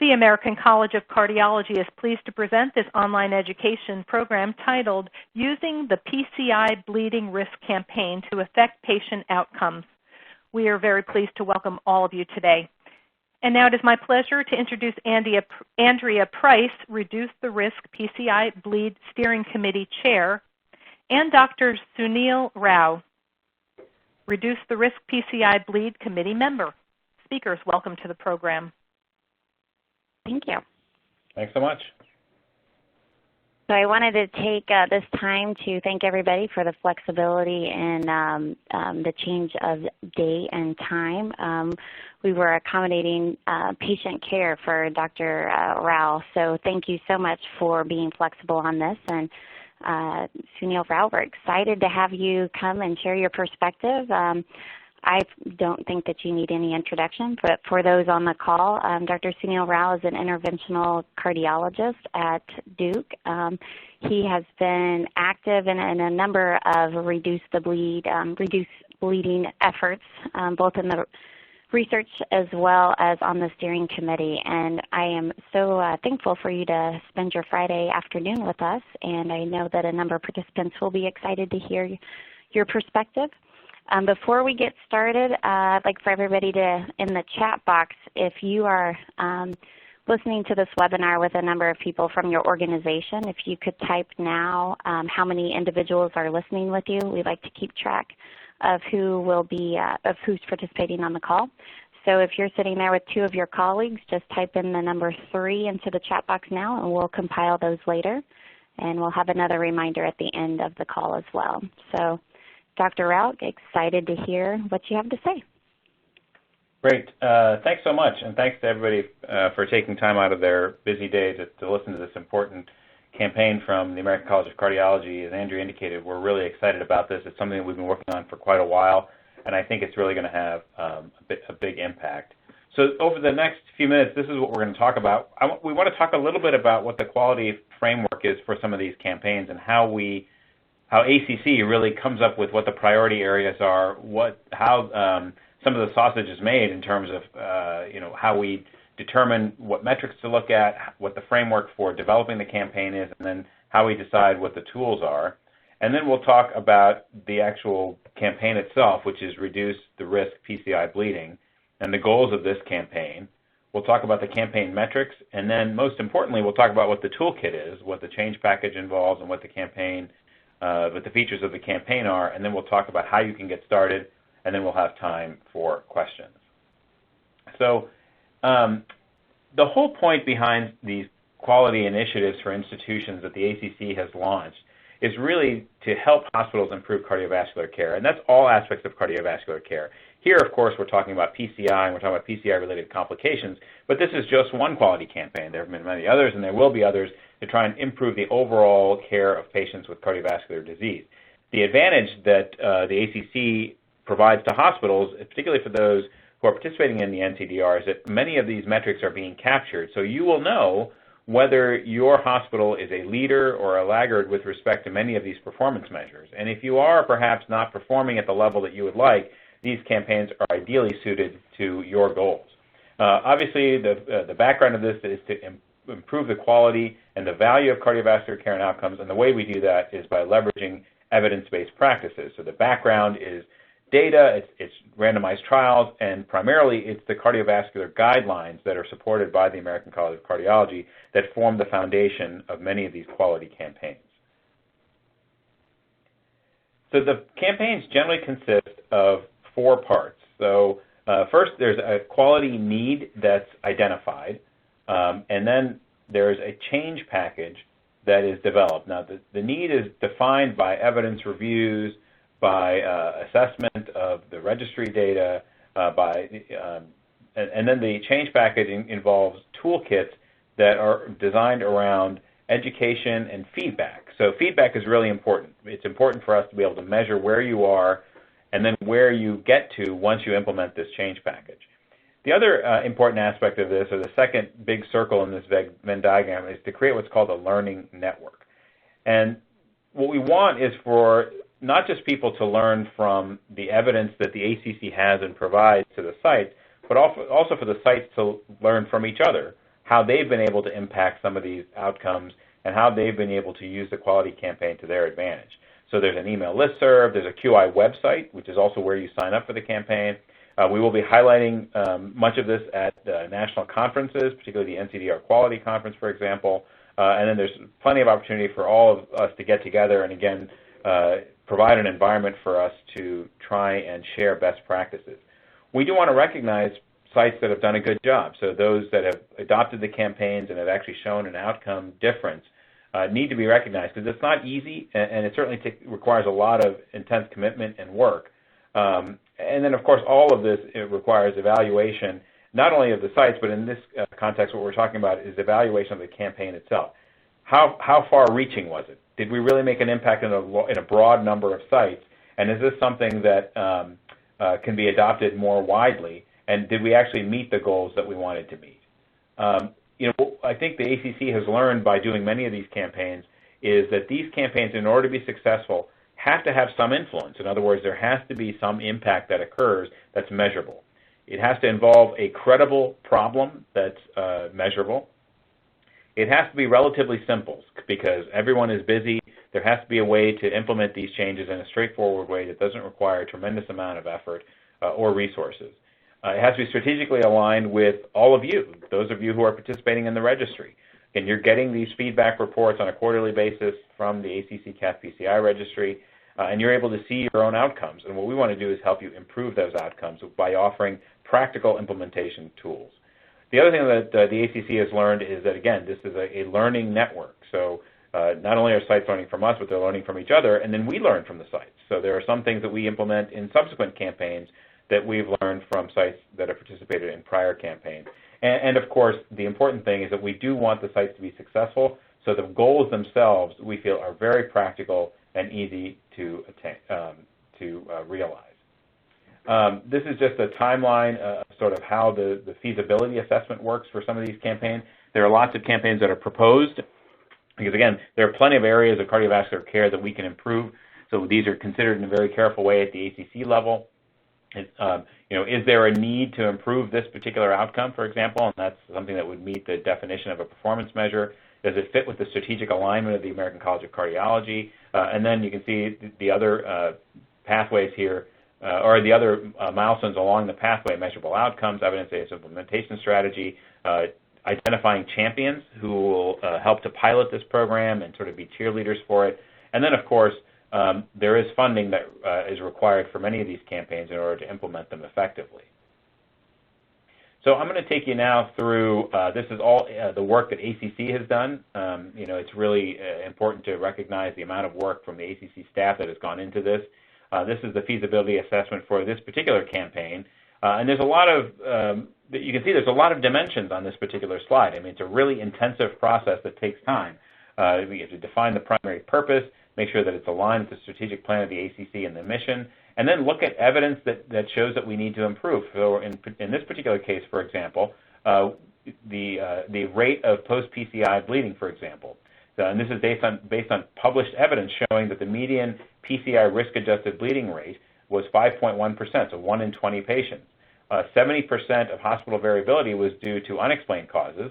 The American College of Cardiology is pleased to present this online education program titled Using the PCI Bleeding Risk Campaign to Affect Patient Outcomes. We are very pleased to welcome all of you today. And now it is my pleasure to introduce Andrea Price, Reduce the Risk PCI Bleed Steering Committee Chair, and Dr. Sunil Rao, Reduce the Risk PCI Bleed Committee Member. Speakers, welcome to the program. Thank you. Thanks so much. So I wanted to take this time to thank everybody for the flexibility and the change of day and time. We were accommodating patient care for Dr. Rao, so thank you so much for being flexible on this. And Sunil Rao, we're excited to have you come and share your perspective. I don't think that you need any introduction, but for those on the call, Dr. Sunil Rao is an interventional cardiologist at Duke. He has been active in a number of reduce bleeding efforts, both in the research as well as on the steering committee. And I am so thankful for you to spend your Friday afternoon with us, and I know that a number of participants will be excited to hear your perspective. Before we get started, I'd like for everybody to, in the chat box, if you are listening to this webinar with a number of people from your organization, if you could type now how many individuals are listening with you. We'd like to keep track of who will be, of who's participating on the call. So if you're sitting there with two of your colleagues, just type in the number 3 into the chat box now, and we'll compile those later. And we'll have another reminder at the end of the call as well. So, Dr. Rao, excited to hear what you have to say. Great. Thanks so much, and thanks to everybody for taking time out of their busy day to listen to this important campaign from the American College of Cardiology. As Andrea indicated, we're really excited about this. It's something that we've been working on for quite a while, and I think it's really going to have a big impact. So over the next few minutes, this is what we're going to talk about. We want to talk a little bit about what the quality framework is for some of these campaigns and how ACC really comes up with what the priority areas are, how some of the sausage is made in terms of how we determine what metrics to look at, what the framework for developing the campaign is, and then how we decide what the tools are. And then we'll talk about the actual campaign itself, which is Reduce the Risk PCI Bleeding, and the goals of this campaign. We'll talk about the campaign metrics, and then most importantly, we'll talk about what the toolkit is, what the change package involves, and what the campaign what the features of the campaign are, and then we'll talk about how you can get started, and then we'll have time for questions. So the whole point behind these quality initiatives for institutions that the ACC has launched is really to help hospitals improve cardiovascular care, and that's all aspects of cardiovascular care. Here, of course, we're talking about PCI, and we're talking about PCI-related complications, but this is just one quality campaign. There have been many others, and there will be others to try and improve the overall care of patients with cardiovascular disease. The advantage that the ACC provides to hospitals, particularly for those who are participating in the NCDR, is that many of these metrics are being captured. So you will know whether your hospital is a leader or a laggard with respect to many of these performance measures. And if you are perhaps not performing at the level that you would like, these campaigns are ideally suited to your goals. Obviously, the background of this is to improve the quality and the value of cardiovascular care and outcomes, and the way we do that is by leveraging evidence-based practices. So the background is data, it's randomized trials, and primarily it's the cardiovascular guidelines that are supported by the American College of Cardiology that form the foundation of many of these quality campaigns. So the campaigns generally consist of 4 parts. So first, there's a quality need that's identified, and then there's a change package that is developed. Now, the need is defined by evidence reviews, by assessment of the registry data, and then the change package involves toolkits that are designed around education and feedback. So feedback is really important. It's important for us to be able to measure where you are and then where you get to once you implement this change package. The other important aspect of this, or the second big circle in this Venn diagram, is to create what's called a learning network. And what we want is for not just people to learn from the evidence that the ACC has and provides to the sites, but also for the sites to learn from each other how they've been able to impact some of these outcomes and how they've been able to use the quality campaign to their advantage. So there's an email listserv, there's a QI website, which is also where you sign up for the campaign. We will be highlighting much of this at national conferences, particularly the NCDR Quality Conference, for example. And then there's plenty of opportunity for all of us to get together and, again, provide an environment for us to try and share best practices. We do want to recognize sites that have done a good job. So those that have adopted the campaigns and have actually shown an outcome difference need to be recognized, because it's not easy, and it certainly requires a lot of intense commitment and work. And then, of course, all of this, it requires evaluation, not only of the sites, but in this context, what we're talking about is evaluation of the campaign itself. How far-reaching was it? Did we really make an impact in a broad number of sites? And is this something that can be adopted more widely? And did we actually meet the goals that we wanted to meet? I think the ACC has learned by doing many of these campaigns is that these campaigns, in order to be successful, have to have some influence. In other words, there has to be some impact that occurs that's measurable. It has to involve a credible problem that's measurable. It has to be relatively simple, because everyone is busy. There has to be a way to implement these changes in a straightforward way that doesn't require a tremendous amount of effort or resources. It has to be strategically aligned with all of you, those of you who are participating in the registry. And you're getting these feedback reports on a quarterly basis from the ACC CAF PCI registry, and you're able to see your own outcomes. And what we want to do is help you improve those outcomes by offering practical implementation tools. The other thing that the ACC has learned is that, again, this is a learning network. So not only are sites learning from us, but they're learning from each other, and then we learn from the sites. So there are some things that we implement in subsequent campaigns that we've learned from sites that have participated in prior campaigns. And of course, the important thing is that we do want the sites to be successful, so the goals themselves, we feel, are very practical and easy to attain, realize. This is just a timeline of sort of how the feasibility assessment works for some of these campaigns. There are lots of campaigns that are proposed, because, again, there are plenty of areas of cardiovascular care that we can improve, so these are considered in a very careful way at the ACC level. Is there a need to improve this particular outcome, for example, and that's something that would meet the definition of a performance measure? Does it fit with the strategic alignment of the American College of Cardiology? And then you can see the other pathways here, or the other milestones along the pathway: measurable outcomes, evidence-based implementation strategy, identifying champions who will help to pilot this program and sort of be cheerleaders for it. And then, of course, there is funding that is required for many of these campaigns in order to implement them effectively. So I'm going to take you now through, this is all the work that ACC has done. It's really important to recognize the amount of work from the ACC staff that has gone into this. This is the feasibility assessment for this particular campaign. And there's a lot of, you can see there's a lot of dimensions on this particular slide. I mean, it's a really intensive process that takes time. We have to define the primary purpose, make sure that it's aligned with the strategic plan of the ACC and the mission, and then look at evidence that shows that we need to improve. So in this particular case, for example, the rate of post-PCI bleeding, for example. And this is based on published evidence showing that the median PCI risk-adjusted bleeding rate was 5.1%, so 1 in 20 patients. 70% of hospital variability was due to unexplained causes,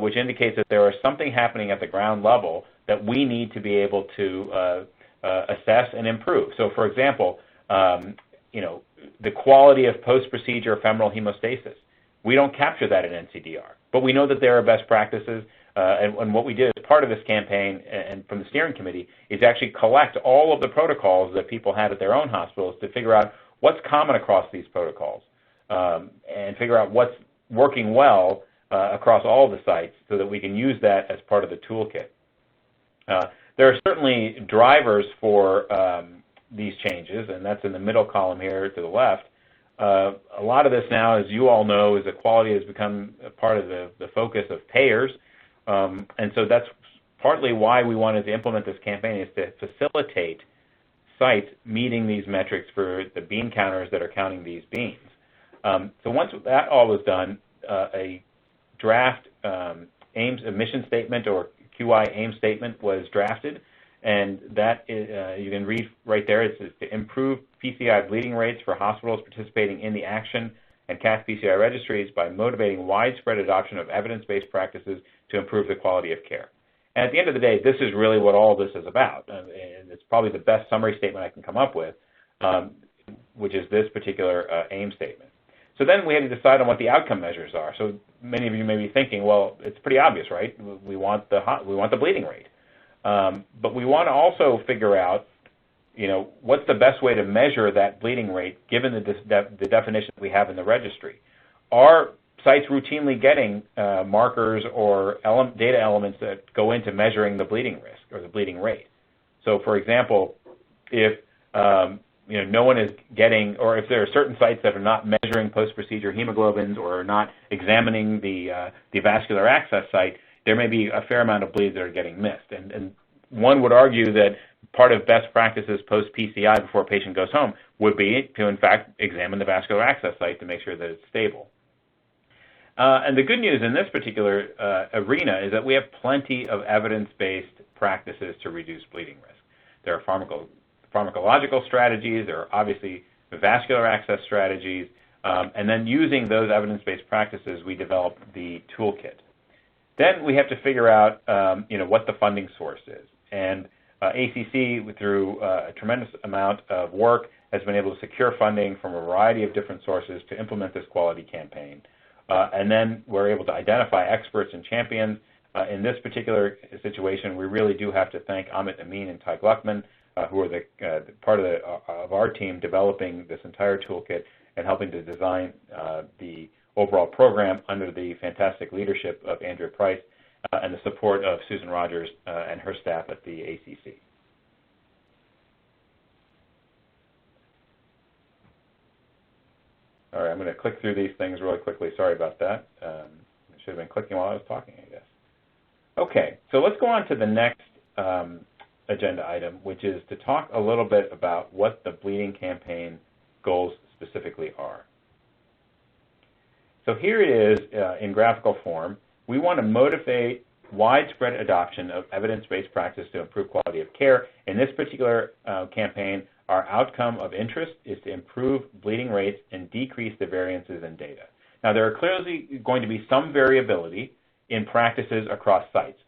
which indicates that there is something happening at the ground level that we need to be able to assess and improve. So, for example, the quality of post-procedure femoral hemostasis. We don't capture that in NCDR, but we know that there are best practices, and what we did as part of this campaign and from the steering committee is actually collect all of the protocols that people had at their own hospitals to figure out what's common across these protocols and figure out what's working well across all of the sites so that we can use that as part of the toolkit. There are certainly drivers for these changes, and that's in the middle column here to the left. A lot of this now, as you all know, is that quality has become a part of the focus of payers, and so that's partly why we wanted to implement this campaign, is to facilitate sites meeting these metrics for the bean counters that are counting these beans. So once that all was done, a draft mission statement or QI aim statement was drafted, and that is, you can read right there. It's to improve PCI bleeding rates for hospitals participating in the ACTION and cath PCI registries by motivating widespread adoption of evidence-based practices to improve the quality of care. And at the end of the day, this is really what all this is about, and it's probably the best summary statement I can come up with, which is this particular aim statement. So then we had to decide on what the outcome measures are. So many of you may be thinking, well, it's pretty obvious, right? We want the bleeding rate, but we want to also figure out, what's the best way to measure that bleeding rate given the definition that we have in the registry. Are sites routinely getting markers or data elements that go into measuring the bleeding risk or the bleeding rate? So, for example, if no one is getting, or if there are certain sites that are not measuring post-procedure hemoglobins or are not examining the vascular access site, there may be a fair amount of bleeds that are getting missed. And one would argue that part of best practices post-PCI before a patient goes home would be to, in fact, examine the vascular access site to make sure that it's stable. And the good news in this particular arena is that we have plenty of evidence-based practices to reduce bleeding risk. There are pharmacological strategies, there are obviously vascular access strategies, and then using those evidence-based practices, we develop the toolkit. Then we have to figure out, what the funding source is. And ACC, through a tremendous amount of work, has been able to secure funding from a variety of different sources to implement this quality campaign. And then we're able to identify experts and champions. In this particular situation, we really do have to thank Amit Amin and Ty Gluckman, who are the part of our team developing this entire toolkit and helping to design the overall program under the fantastic leadership of Andrea Price and the support of Susan Rogers and her staff at the ACC. All right, I'm going to click through these things really quickly. Sorry about that. I should have been clicking while I was talking, I guess. Okay, so let's go on to the next agenda item, which is to talk a little bit about what the bleeding campaign goals specifically are. So here it is in graphical form. We want to motivate widespread adoption of evidence-based practice to improve quality of care. In this particular campaign, our outcome of interest is to improve bleeding rates and decrease the variances in data. Now, there are clearly going to be some variability in practices across sites.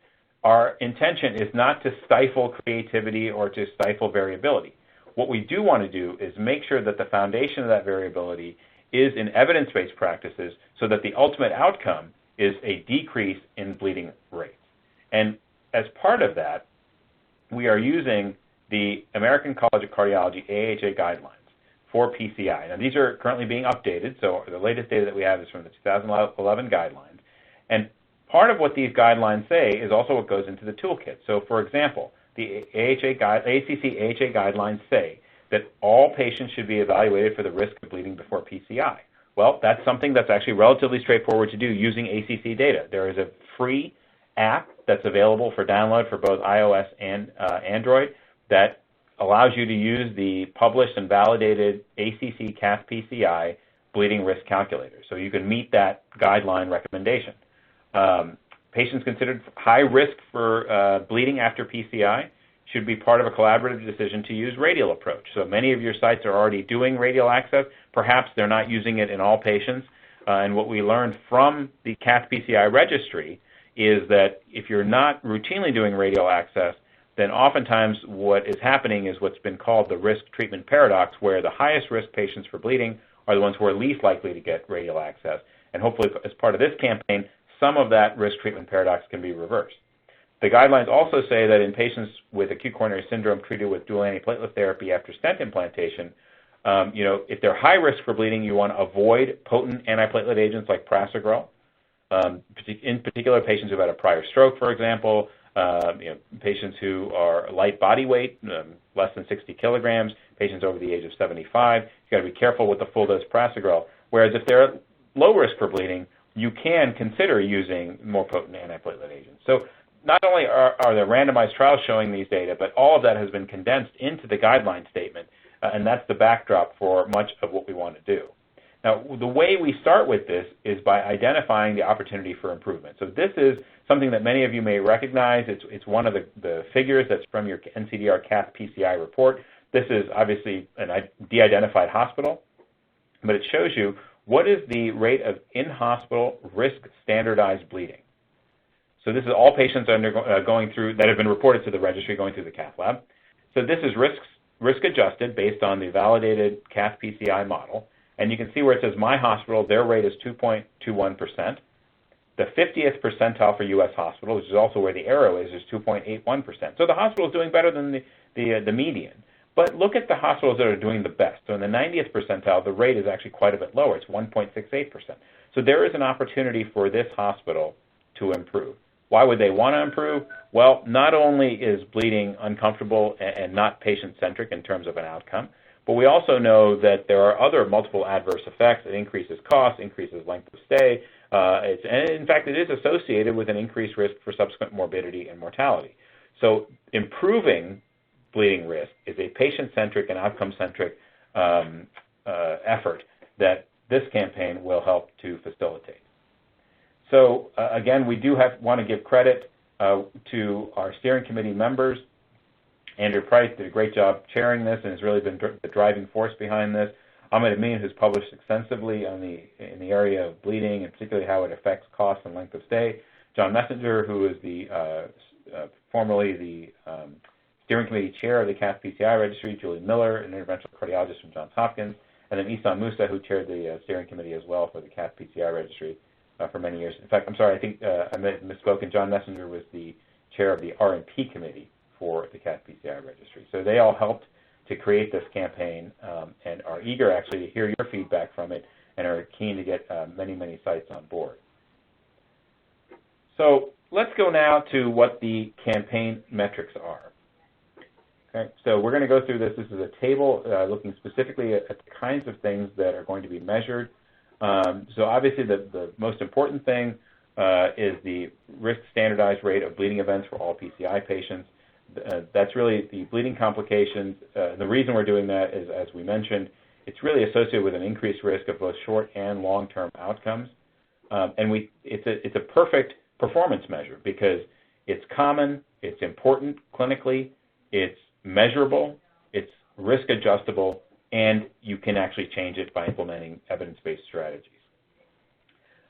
Our intention is not to stifle creativity or to stifle variability. What we do want to do is make sure that the foundation of that variability is in evidence-based practices so that the ultimate outcome is a decrease in bleeding rates. And as part of that, we are using the American College of Cardiology AHA guidelines for PCI. Now, these are currently being updated, so the latest data that we have is from the 2011 guidelines. And part of what these guidelines say is also what goes into the toolkit. So, for example, the ACC AHA guidelines say that all patients should be evaluated for the risk of bleeding before PCI. Well, that's something that's actually relatively straightforward to do using ACC data. There is a free app that's available for download for both iOS and Android that allows you to use the published and validated ACC cath PCI bleeding risk calculator. So you can meet that guideline recommendation. Patients considered high risk for bleeding after PCI should be part of a collaborative decision to use radial approach. So many of your sites are already doing radial access. Perhaps they're not using it in all patients. And what we learned from the cath PCI registry is that if you're not routinely doing radial access, then oftentimes what is happening is what's been called the risk treatment paradox, where the highest risk patients for bleeding are the ones who are least likely to get radial access. And hopefully, as part of this campaign, some of that risk treatment paradox can be reversed. The guidelines also say that in patients with acute coronary syndrome treated with dual antiplatelet therapy after stent implantation, if they're high risk for bleeding, you want to avoid potent antiplatelet agents like prasugrel. In particular, patients who've had a prior stroke, for example, patients who are light body weight, less than 60 kilograms, patients over the age of 75. You've got to be careful with the full dose prasugrel. Whereas if they're low risk for bleeding, you can consider using more potent antiplatelet agents. So not only are there randomized trials showing these data, but all of that has been condensed into the guideline statement, and that's the backdrop for much of what we want to do. Now, the way we start with this is by identifying the opportunity for improvement. So this is something that many of you may recognize. It's one of the figures that's from your NCDR cath PCI report. This is obviously a de-identified hospital, but it shows you what is the rate of in-hospital risk standardized bleeding? So this is all patients going through that have been reported to the registry going through the cath lab. So this is risk adjusted based on the validated cath PCI model. And you can see where it says my hospital, their rate is 2.21%. The 50th percentile for U.S. hospitals, which is also where the arrow is 2.81%. So the hospital is doing better than the median. But look at the hospitals that are doing the best. So in the 90th percentile, the rate is actually quite a bit lower. It's 1.68%. So there is an opportunity for this hospital to improve. Why would they want to improve? Well, not only is bleeding uncomfortable and not patient-centric in terms of an outcome, but we also know that there are other multiple adverse effects. It increases cost, increases length of stay, and in fact, it is associated with an increased risk for subsequent morbidity and mortality. So improving bleeding risk is a patient-centric and outcome-centric effort that this campaign will help to facilitate. So again, we do want to give credit to our steering committee members. Andrew Price did a great job chairing this and has really been the driving force behind this. Ahmed Amin, who's published extensively in the area of bleeding and particularly how it affects cost and length of stay. John Messenger, who is formerly the steering committee chair of the cath PCI registry. Julie Miller, an interventional cardiologist from Johns Hopkins. And then Ihsan Musa, who chaired the steering committee as well for the cath PCI registry for many years. In fact, I'm sorry, I think I misspoke, and John Messenger was the chair of the R&P committee for the cath PCI registry. So they all helped to create this campaign and are eager actually to hear your feedback from it and are keen to get many, many sites on board. So let's go now to what the campaign metrics are. Okay, so we're going to go through this. This is a table looking specifically at the kinds of things that are going to be measured. So obviously the most important thing is the risk standardized rate of bleeding events for all PCI patients. That's really the bleeding complications. The reason we're doing that is, as we mentioned, it's really associated with an increased risk of both short and long-term outcomes. And it's a perfect performance measure because it's common, it's important clinically, it's measurable, it's risk adjustable, and you can actually change it by implementing evidence-based strategies.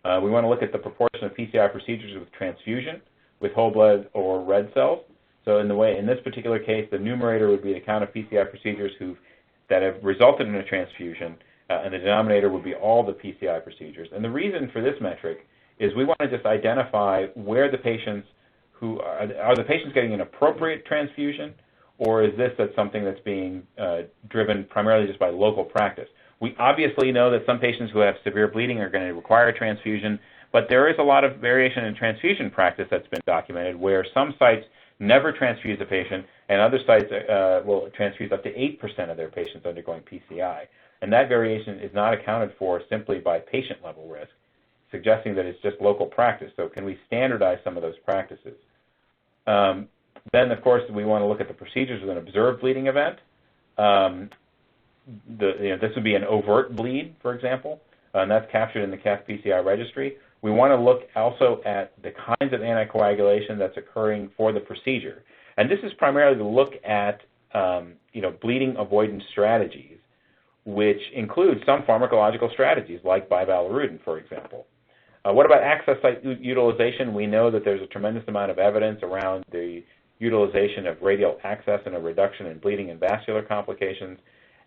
We want to look at the proportion of PCI procedures with transfusion, with whole blood or red cells. So in this particular case, the numerator would be the count of PCI procedures that have resulted in a transfusion, and the denominator would be all the PCI procedures. And the reason for this metric is we want to just identify where the patients are the patients getting an appropriate transfusion, or is this something that's being driven primarily just by local practice? We obviously know that some patients who have severe bleeding are going to require a transfusion, but there is a lot of variation in transfusion practice that's been documented where some sites never transfuse a patient, and other sites will transfuse up to 8% of their patients undergoing PCI. And that variation is not accounted for simply by patient-level risk, suggesting that it's just local practice. So can we standardize some of those practices? Then, of course, we want to look at the procedures with an observed bleeding event. This would be an overt bleed, for example, and that's captured in the cath PCI registry. We want to look also at the kinds of anticoagulation that's occurring for the procedure. And this is primarily to look at bleeding avoidance strategies, which include some pharmacological strategies like bivalirudin, for example. What about access site utilization? We know that there's a tremendous amount of evidence around the utilization of radial access and a reduction in bleeding and vascular complications.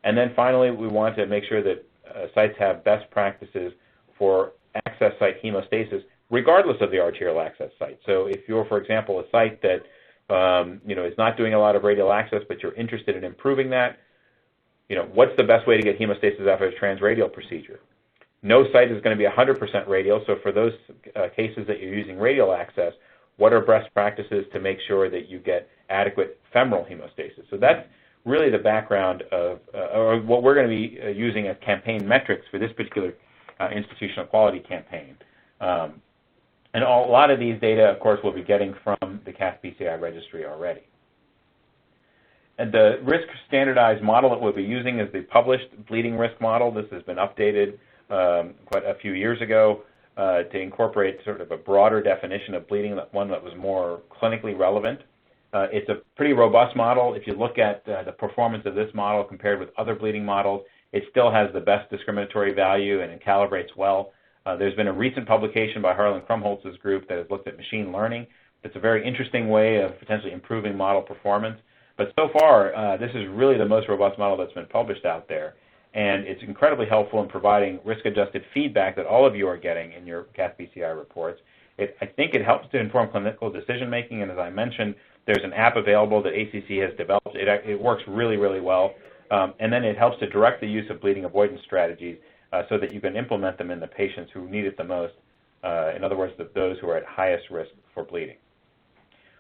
And then finally, we want to make sure that sites have best practices for access site hemostasis, regardless of the arterial access site. So if you're, for example, a site that is not doing a lot of radial access, but you're interested in improving that, what's the best way to get hemostasis after a transradial procedure? No site is going to be 100% radial, so for those cases that you're using radial access, what are best practices to make sure that you get adequate femoral hemostasis? So that's really the background of or what we're going to be using as campaign metrics for this particular institutional quality campaign. And a lot of these data, of course, we'll be getting from the cath PCI registry already. And the risk standardized model that we'll be using is the published bleeding risk model. This has been updated quite a few years ago to incorporate sort of a broader definition of bleeding, one that was more clinically relevant. It's a pretty robust model. If you look at the performance of this model compared with other bleeding models, it still has the best discriminatory value and it calibrates well. There's been a recent publication by Harlan Krumholtz's group that has looked at machine learning. It's a very interesting way of potentially improving model performance. But so far, this is really the most robust model that's been published out there. And it's incredibly helpful in providing risk-adjusted feedback that all of you are getting in your CAS-PCI reports. I think it helps to inform clinical decision-making, and as I mentioned, there's an app available that ACC has developed. It works really, really well. And then it helps to direct the use of bleeding avoidance strategies so that you can implement them in the patients who need it the most. In other words, those who are at highest risk for bleeding.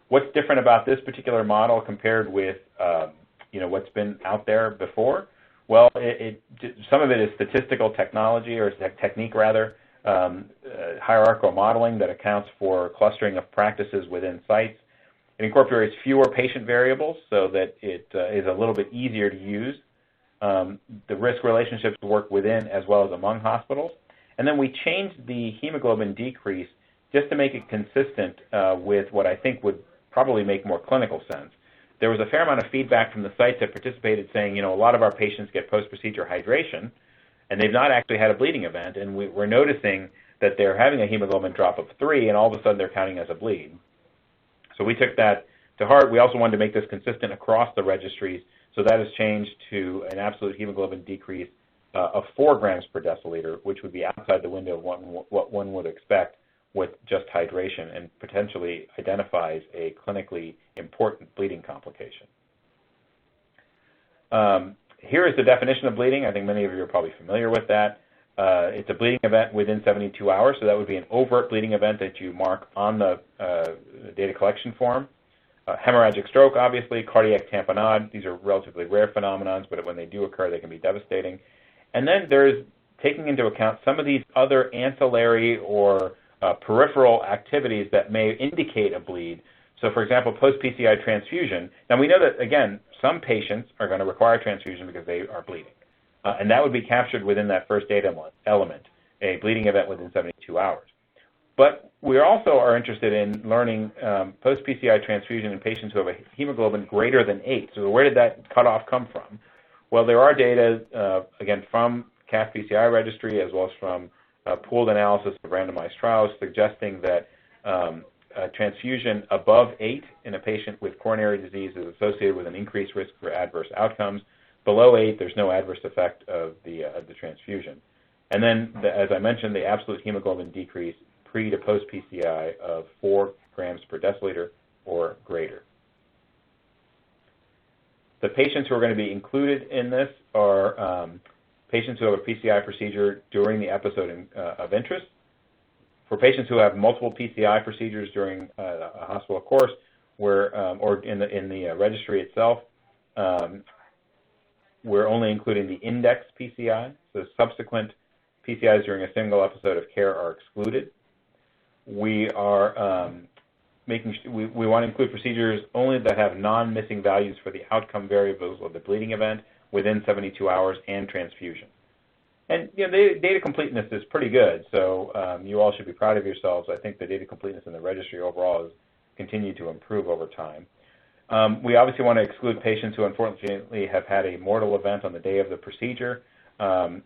What's different about this particular model compared with what's been out there before? Well, some of it is statistical technology, or technique rather, hierarchical modeling that accounts for clustering of practices within sites. It incorporates fewer patient variables so that it is a little bit easier to use. The risk relationships work within as well as among hospitals. And then we changed the hemoglobin decrease just to make it consistent with what I think would probably make more clinical sense. There was a fair amount of feedback from the sites that participated saying, a lot of our patients get post-procedure hydration, and they've not actually had a bleeding event, and we're noticing that they're having a hemoglobin drop of 3, and all of a sudden they're counting as a bleed. So we took that to heart. We also wanted to make this consistent across the registries, so that has changed to an absolute hemoglobin decrease of 4 grams per deciliter, which would be outside the window of what one would expect with just hydration, and potentially identifies a clinically important bleeding complication. Here is the definition of bleeding. I think many of you are probably familiar with that. It's a bleeding event within 72 hours, so that would be an overt bleeding event that you mark on the data collection form. Hemorrhagic stroke, obviously, cardiac tamponade. These are relatively rare phenomenons, but when they do occur, they can be devastating. And then there's taking into account some of these other ancillary or peripheral activities that may indicate a bleed. So, for example, post-PCI transfusion. Now, we know that, again, some patients are going to require transfusion because they are bleeding. And that would be captured within that first data element, a bleeding event within 72 hours. But we also are interested in learning post-PCI transfusion in patients who have a hemoglobin greater than 8. So where did that cutoff come from? Well, there are data, again, from CAS-PCI registry as well as from pooled analysis of randomized trials suggesting that transfusion above 8 in a patient with coronary disease is associated with an increased risk for adverse outcomes. Below 8, there's no adverse effect of the transfusion. And then, as I mentioned, the absolute hemoglobin decrease pre to post PCI of 4 grams per deciliter or greater. The patients who are going to be included in this are patients who have a PCI procedure during the episode of interest. For patients who have multiple PCI procedures during a hospital course, or in the registry itself, we're only including the index PCI. So subsequent PCIs during a single episode of care are excluded. We are we want to include procedures only that have non-missing values for the outcome variables of the bleeding event within 72 hours and transfusion. And the data completeness is pretty good, so you all should be proud of yourselves. I think the data completeness in the registry overall has continued to improve over time. We obviously want to exclude patients who unfortunately have had a mortal event on the day of the procedure. And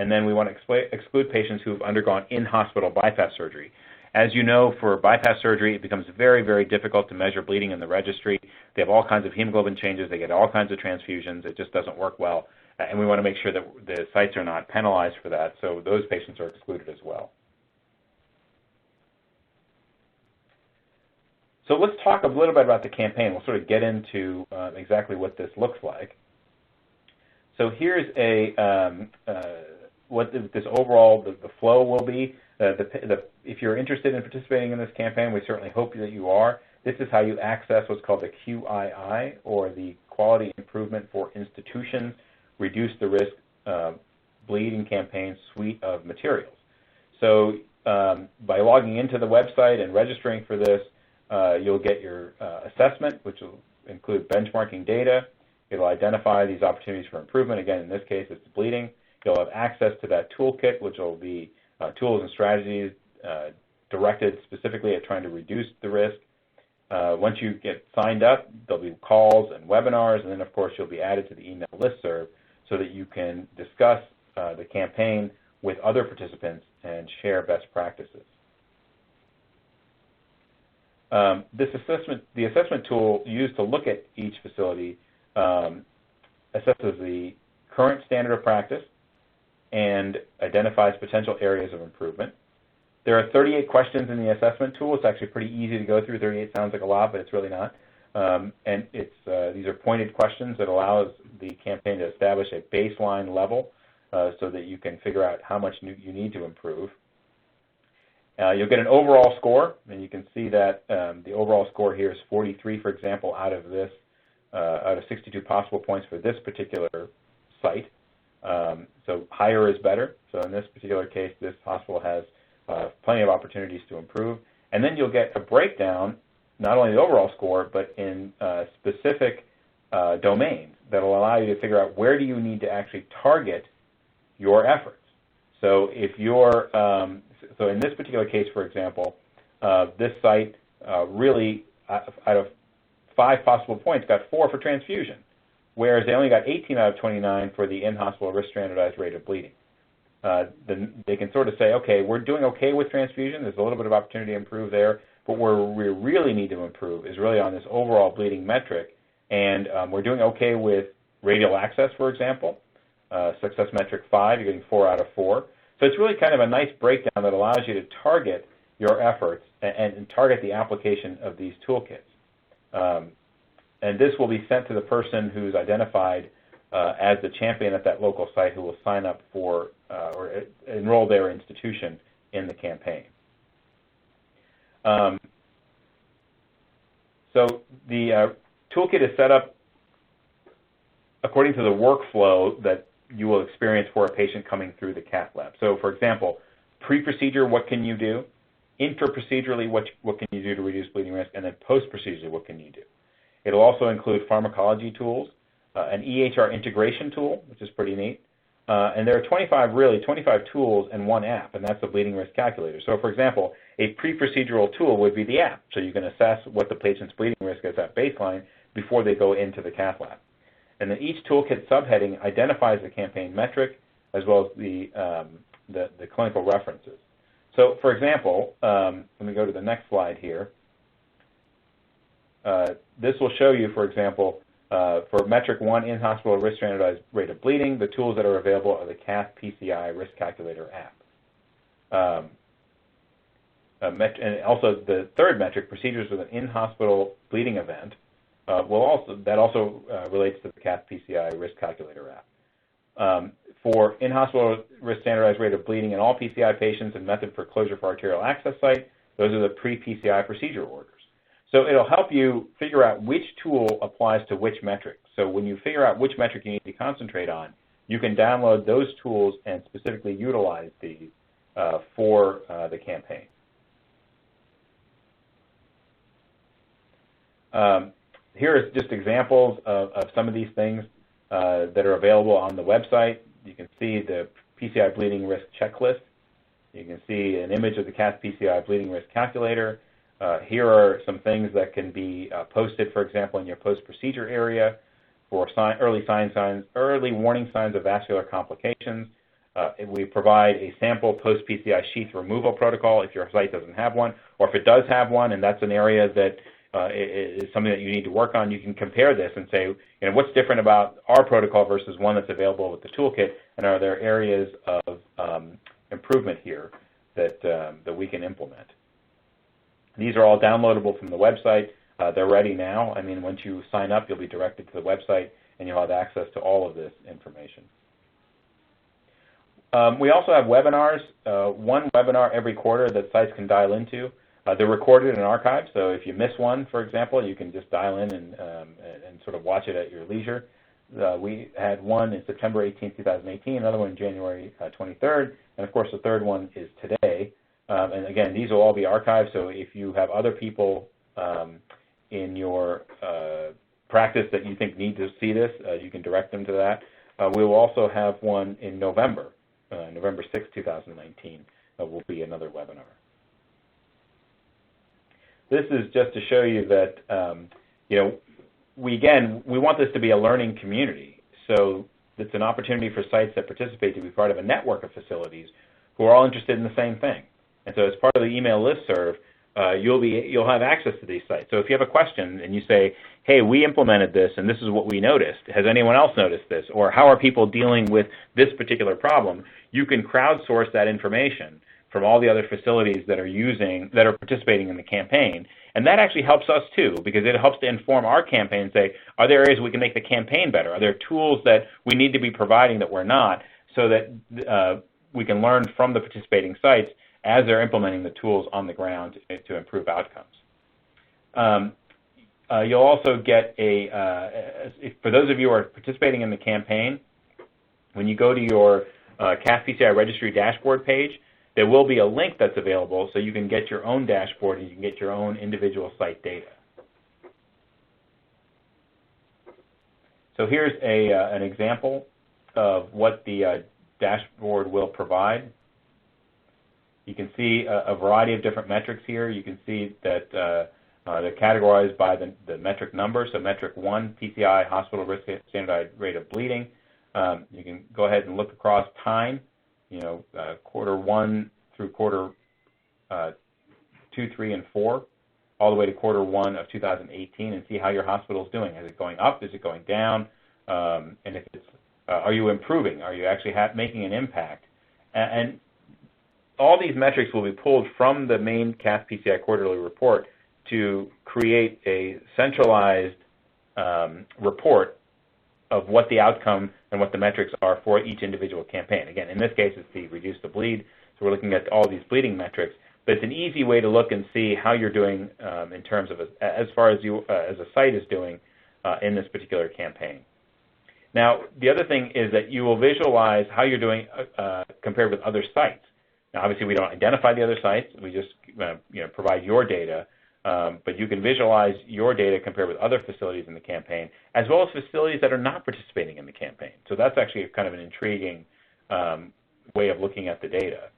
then we want to exclude patients who have undergone in-hospital bypass surgery. As you know, for bypass surgery, it becomes very, very difficult to measure bleeding in the registry. They have all kinds of hemoglobin changes. They get all kinds of transfusions. It just doesn't work well. And we want to make sure that the sites are not penalized for that, so those patients are excluded as well. So let's talk a little bit about the campaign. We'll sort of get into exactly what this looks like. So here's what this overall, the flow will be. If you're interested in participating in this campaign, we certainly hope that you are. This is how you access what's called the QII, or the Quality Improvement for Institutions Reduce the Risk Bleeding Campaign suite of materials. So by logging into the website and registering for this, you'll get your assessment, which will include benchmarking data. It'll identify these opportunities for improvement. Again, in this case, it's bleeding. You'll have access to that toolkit, which will be tools and strategies directed specifically at trying to reduce the risk. Once you get signed up, there'll be calls and webinars, and then, of course, you'll be added to the email listserv so that you can discuss the campaign with other participants and share best practices. The assessment tool used to look at each facility assesses the current standard of practice and identifies potential areas of improvement. There are 38 questions in the assessment tool. It's actually pretty easy to go through. 38 sounds like a lot, but it's really not. And these are pointed questions that allows the campaign to establish a baseline level so that you can figure out how much you need to improve. You'll get an overall score, and you can see that the overall score here is 43, for example, out of 62 possible points for this particular site. So higher is better. So in this particular case, this hospital has plenty of opportunities to improve. And then you'll get a breakdown, not only the overall score, but in specific domains that will allow you to figure out where do you need to actually target your efforts. So if you're, so in this particular case, for example, this site really, out of 5 possible points, got 4 for transfusion, whereas they only got 18 out of 29 for the in-hospital risk standardized rate of bleeding. Then they can sort of say, okay, we're doing okay with transfusion. There's a little bit of opportunity to improve there, but where we really need to improve is really on this overall bleeding metric. And we're doing okay with radial access, for example. Success metric 5, you're getting 4 out of 4. So it's really kind of a nice breakdown that allows you to target your efforts and target the application of these toolkits. And this will be sent to the person who's identified as the champion at that local site who will sign up for or enroll their institution in the campaign. So the toolkit is set up according to the workflow that you will experience for a patient coming through the cath lab. So, for example, pre-procedure, what can you do? Inter-procedurally, what can you do to reduce bleeding risk? And then post-procedurally, what can you do? It'll also include pharmacology tools, an EHR integration tool, which is pretty neat. And there are 25 tools and 1 app, and that's the bleeding risk calculator. So, for example, a pre-procedural tool would be the app. So you can assess what the patient's bleeding risk is at baseline before they go into the cath lab. And then each toolkit subheading identifies the campaign metric as well as the clinical references. So, for example, let me go to the next slide here. This will show you, for example, for metric 1 in-hospital risk standardized rate of bleeding, the tools that are available are the cath PCI risk calculator app. And also the third metric, procedures with an in-hospital bleeding event, that also relates to the cath PCI risk calculator app. For in-hospital risk standardized rate of bleeding in all PCI patients and method for closure for arterial access site, those are the pre-PCI procedure orders. So it'll help you figure out which tool applies to which metric. So when you figure out which metric you need to concentrate on, you can download those tools and specifically utilize these for the campaign. Here are just examples of some of these things that are available on the website. You can see the PCI bleeding risk checklist. You can see an image of the cath PCI bleeding risk calculator. Here are some things that can be posted, for example, in your post-procedure area for early warning signs of vascular complications. We provide a sample post-PCI sheath removal protocol if your site doesn't have one, or if it does have one and that's an area that is something that you need to work on, you can compare this and say, what's different about our protocol versus one that's available with the toolkit, and are there areas of improvement here that we can implement. These are all downloadable from the website. They're ready now. I mean, once you sign up, you'll be directed to the website, and you'll have access to all of this information. We also have webinars, 1 webinar every quarter that sites can dial into. They're recorded and archived, so if you miss one, for example, you can just dial in and sort of watch it at your leisure. We had one in September 18, 2018, another one in January 23rd, and of course the third one is today. And again, these will all be archived, so if you have other people in your practice that you think need to see this, you can direct them to that. We will also have one in November, November 6, 2019, will be another webinar. This is just to show you that, we want this to be a learning community. So it's an opportunity for sites that participate to be part of a network of facilities who are all interested in the same thing. And so as part of the email listserv, you'll have access to these sites. So if you have a question and you say, hey, we implemented this and this is what we noticed, has anyone else noticed this? Or how are people dealing with this particular problem? You can crowdsource that information from all the other facilities that are participating in the campaign. And that actually helps us too, because it helps to inform our campaign and say, are there areas we can make the campaign better? Are there tools that we need to be providing that we're not, so that we can learn from the participating sites as they're implementing the tools on the ground to improve outcomes. You'll also get for those of you who are participating in the campaign, when you go to your CAF PCI registry dashboard page, there will be a link that's available so you can get your own dashboard and you can get your own individual site data. So here's an example of what the dashboard will provide. You can see a variety of different metrics here. You can see that they're categorized by the metric number. So metric 1, PCI, hospital risk standardized rate of bleeding. You can go ahead and look across time, quarter 1 through quarter 2, 3, and 4, all the way to quarter 1 of 2018, and see how your hospital is doing. Is it going up? Is it going down? And if it's, are you improving? Are you actually making an impact? And all these metrics will be pulled from the main CAF PCI quarterly report to create a centralized report of what the outcome and what the metrics are for each individual campaign. Again, in this case, it's the reduce the bleed, so we're looking at all these bleeding metrics, but it's an easy way to look and see how you're doing in terms of as far as you as a site is doing in this particular campaign. Now, the other thing is that you will visualize how you're doing compared with other sites. Now, obviously, we don't identify the other sites. We just provide your data, but you can visualize your data compared with other facilities in the campaign, as well as facilities that are not participating in the campaign. So that's actually kind of an intriguing way of looking at the data.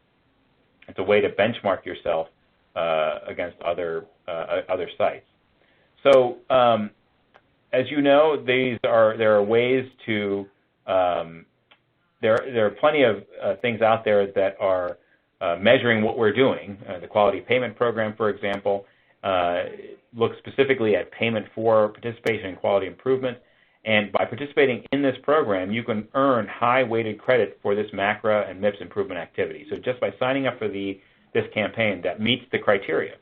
It's a way to benchmark yourself against other sites. So as you know, there are ways to there are plenty of things out there that are measuring what we're doing. The Quality Payment Program, for example, looks specifically at payment for participation in quality improvement. And by participating in this program, you can earn high-weighted credit for this MACRA and MIPS improvement activity. So just by signing up for this campaign, that meets the criteria.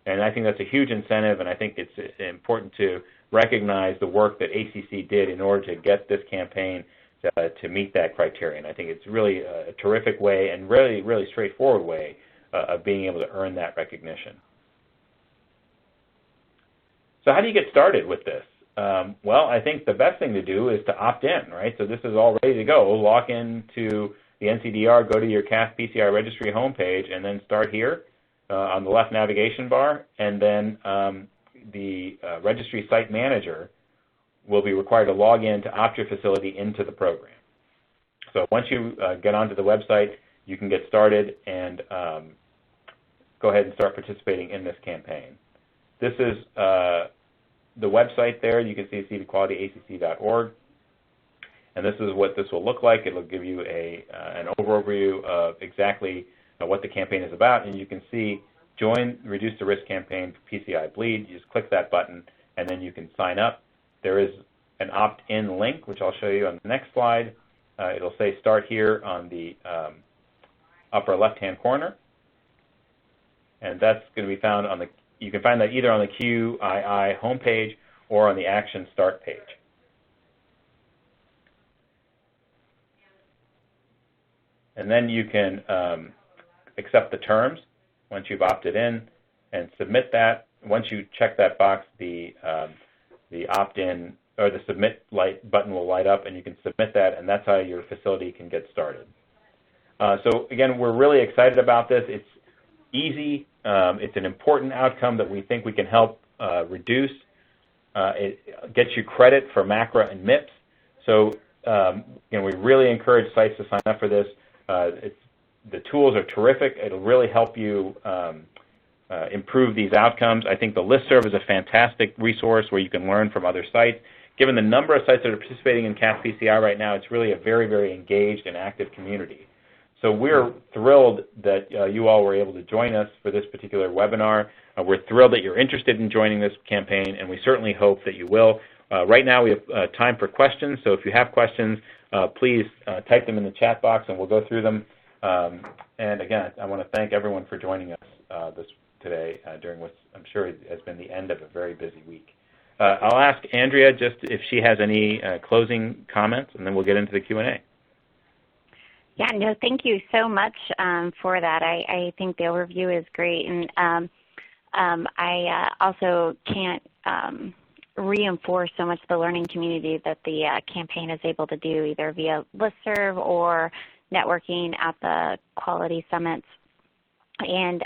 And I think that's a huge incentive, and I think it's important to recognize the work that ACC did in order to get this campaign to meet that criterion. I think it's really a terrific way and really, really straightforward way of being able to earn that recognition. So how do you get started with this? Well, I think the best thing to do is to opt in, right? So this is all ready to go. Log into the NCDR, go to your CAF PCI registry homepage, and then start here on the left navigation bar, and then the registry site manager will be required to log in to opt your facility into the program. So once you get onto the website, you can get started and go ahead and start participating in this campaign. This is the website there. You can see cvqualityacc.org, and this is what this will look like. It will give you an overview of exactly what the campaign is about, and you can see Join Reduce the Risk Campaign for PCI Bleed. You just click that button, and then you can sign up. There is an opt-in link, which I'll show you on the next slide. It'll say Start Here on the upper left-hand corner, and that's going to be found on you can find that either on the QII homepage or on the Action Start page. And then you can accept the terms once you've opted in and submit that. Once you check that box, the opt-in or the submit button will light up, and you can submit that, and that's how your facility can get started. So again, we're really excited about this. It's easy. It's an important outcome that we think we can help reduce. It gets you credit for MACRA and MIPS. So we really encourage sites to sign up for this. The tools are terrific. It'll really help you improve these outcomes. I think the listserv is a fantastic resource where you can learn from other sites, given the number of sites that are participating in CAF PCI right now, it's really a very, very engaged and active community. So we're thrilled that you all were able to join us for this particular webinar. We're thrilled that you're interested in joining this campaign, and we certainly hope that you will. Right now we have time for questions, so if you have questions, please type them in the chat box and we'll go through them. And again, I want to thank everyone for joining us today during what I'm sure has been the end of a very busy week. I'll ask Andrea just if she has any closing comments, and then we'll get into the Q&A. Yeah, no, thank you so much for that. I think the overview is great, and I also can't reinforce so much the learning community that the campaign is able to do, either via listserv or networking at the quality summits. And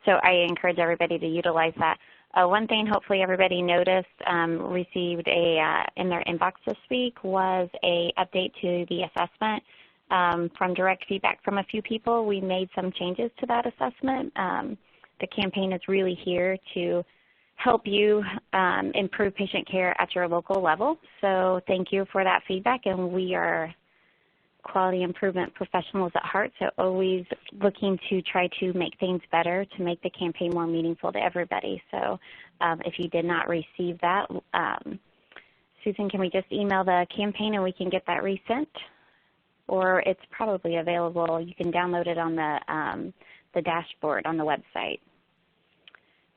so I encourage everybody to utilize that. One thing hopefully everybody noticed, received in their inbox this week, was a update to the assessment. From direct feedback from a few people, we made some changes to that assessment. The campaign is really here to help you improve patient care at your local level. So thank you for that feedback, and we are quality improvement professionals at heart, so always looking to try to make things better to make the campaign more meaningful to everybody. So if you did not receive that, Susan, can we just email the campaign and we can get that resent? Or it's probably available. You can download it on the dashboard on the website.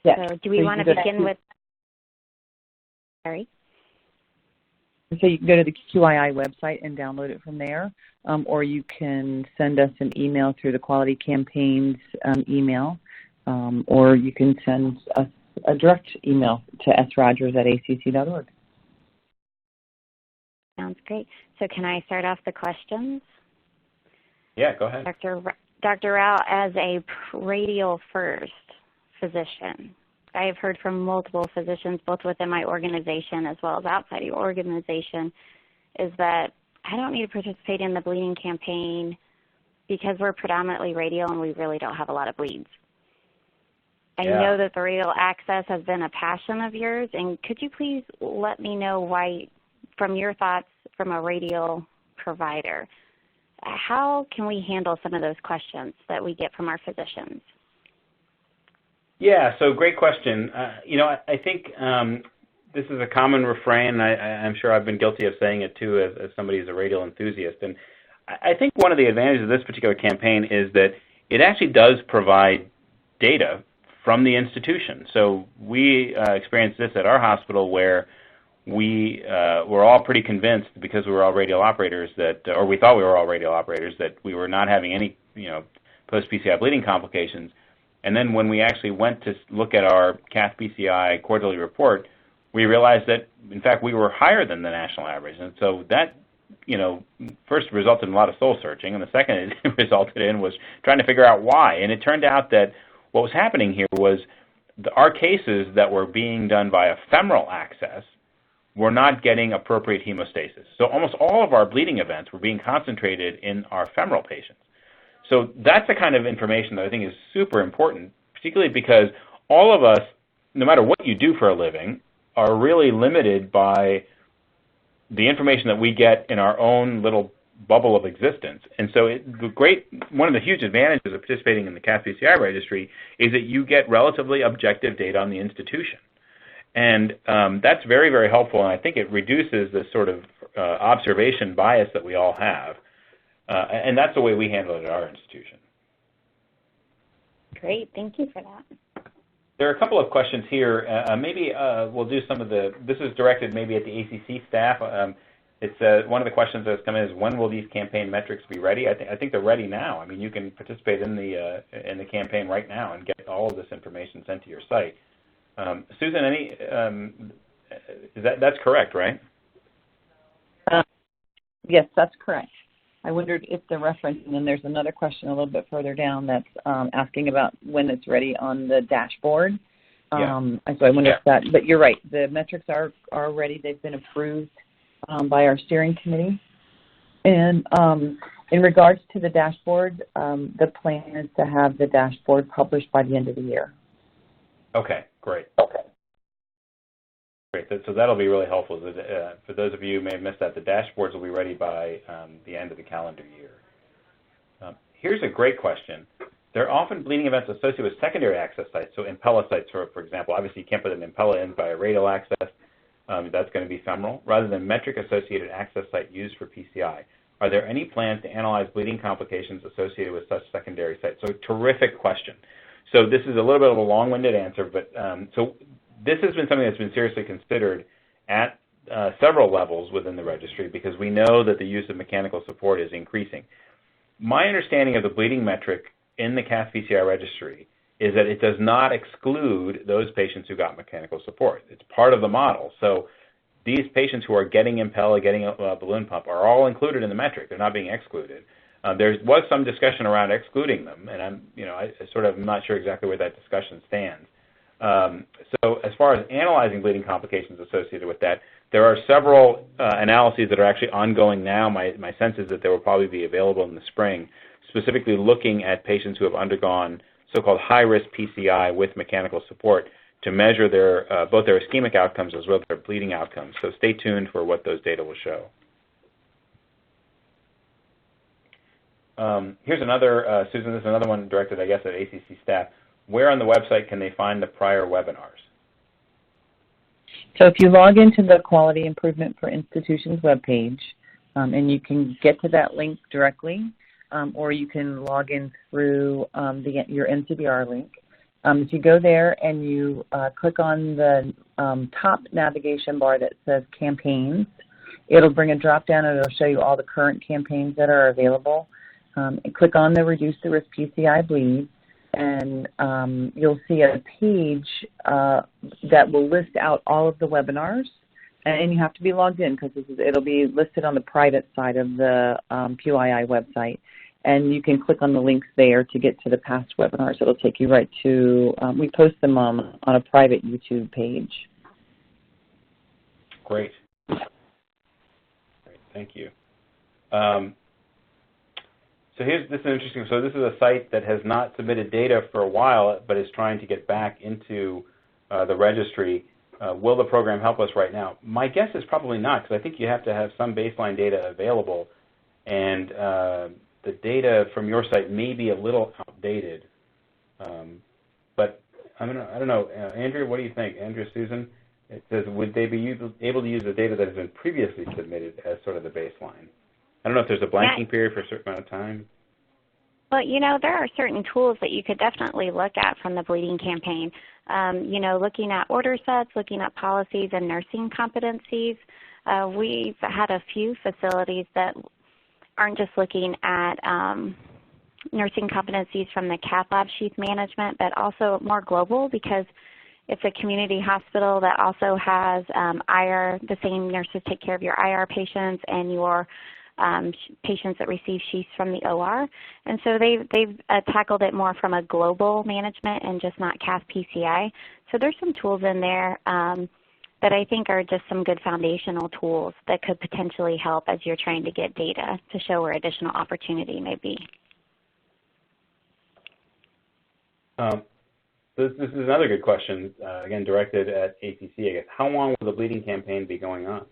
Yes. So do we want to begin with, sorry? So you can go to the QII website and download it from there, or you can send us an email through the Quality Campaigns email, or you can send us a direct email to srogers@acc.org. Sounds great. So can I start off the questions? Yeah, go ahead. Dr. Rao, as a radial first physician, I have heard from multiple physicians, both within my organization as well as outside your organization, is that I don't need to participate in the bleeding campaign because we're predominantly radial and we really don't have a lot of bleeds. I know that the radial access has been a passion of yours, and could you please let me know why, from your thoughts from a radial provider, how can we handle some of those questions that we get from our physicians? Yeah, so great question. I think this is a common refrain. I'm sure I've been guilty of saying it too as somebody who's a radial enthusiast. And I think one of the advantages of this particular campaign is that it actually does provide data from the institution. So we experienced this at our hospital where we were all pretty convinced, because we were all radial operators, that, or we thought we were all radial operators, that we were not having any, post-PCI bleeding complications. And then when we actually went to look at our CAF PCI quarterly report, we realized that, in fact, we were higher than the national average. And so that, first resulted in a lot of soul searching, and the second it resulted in was trying to figure out why. And it turned out that what was happening here was our cases that were being done via femoral access were not getting appropriate hemostasis. So almost all of our bleeding events were being concentrated in our femoral patients. So that's the kind of information that I think is super important, particularly because all of us, no matter what you do for a living, are really limited by the information that we get in our own little bubble of existence. And so one of the huge advantages of participating in the CAF PCI registry is that you get relatively objective data on the institution. And that's very, very helpful, and I think it reduces the sort of observation bias that we all have. And that's the way we handle it at our institution. Great. Thank you for that. There are a couple of questions here. Maybe we'll do some of this is directed maybe at the ACC staff. It's one of the questions that's come in is, when will these campaign metrics be ready? I think they're ready now. I mean, you can participate in the campaign right now and get all of this information sent to your site. Susan, that's correct, right? Yes, that's correct. I wondered if the reference, and then there's another question a little bit further down that's asking about when it's ready on the dashboard. So I wonder if that, but you're right, the metrics are ready. They've been approved by our steering committee. And in regards to the dashboard, the plan is to have the dashboard published by the end of the year. Okay, great. Great. So that'll be really helpful. For those of you who may have missed that, the dashboards will be ready by the end of the calendar year. Here's a great question. There are often bleeding events associated with secondary access sites, so Impella sites, for example. Obviously, you can't put an Impella in by a radial access. That's going to be femoral, rather than metric-associated access site used for PCI. Are there any plans to analyze bleeding complications associated with such secondary sites? So terrific question. So this is a little bit of a long-winded answer, but so this has been something that's been seriously considered at several levels within the registry because we know that the use of mechanical support is increasing. My understanding of the bleeding metric in the CAS PCI registry is that it does not exclude those patients who got mechanical support. It's part of the model. So these patients who are getting Impella, getting a balloon pump are all included in the metric. They're not being excluded. There was some discussion around excluding them, and I sort of am not sure exactly where that discussion stands. So as far as analyzing bleeding complications associated with that, there are several analyses that are actually ongoing now. My sense is that they will probably be available in the spring, specifically looking at patients who have undergone so-called high-risk PCI with mechanical support to measure both their ischemic outcomes as well as their bleeding outcomes. So stay tuned for what those data will show. Here's another, Susan, this is another one directed, I guess, at ACC staff. Where on the website can they find the prior webinars? So if you log into the Quality Improvement for Institutions webpage, and you can get to that link directly, or you can log in through your NCBR link. If you go there and you click on the top navigation bar that says Campaigns, it'll bring a drop-down and it'll show you all the current campaigns that are available. And click on the Reduce the Risk PCI Bleed, and you'll see a page that will list out all of the webinars. And you have to be logged in because it'll be listed on the private side of the PYI website. And you can click on the links there to get to the past webinars. It'll take you right to, we post them on a private YouTube page. Great. Thank you. So this is interesting. So this is a site that has not submitted data for a while, but is trying to get back into the registry. Will the program help us right now? My guess is probably not, because I think you have to have some baseline data available, and the data from your site may be a little outdated. But I don't know. Andrea, what do you think? Andrea, Susan? It says, would they be able to use the data that has been previously submitted as sort of the baseline? I don't know if there's a blanking period for a certain amount of time. Well, there are certain tools that you could definitely look at from the bleeding campaign. Looking at order sets, looking at policies and nursing competencies. We've had a few facilities that aren't just looking at nursing competencies from the cath lab sheath management, but also more global because it's a community hospital that also has IR. The same nurses take care of your IR patients and your patients that receive sheaths from the OR. And so they've tackled it more from a global management and just not CAS PCI. So there's some tools in there that I think are just some good foundational tools that could potentially help as you're trying to get data to show where additional opportunity may be. This is another good question, again, directed at ACC, I guess. How long will the bleeding campaign be going on?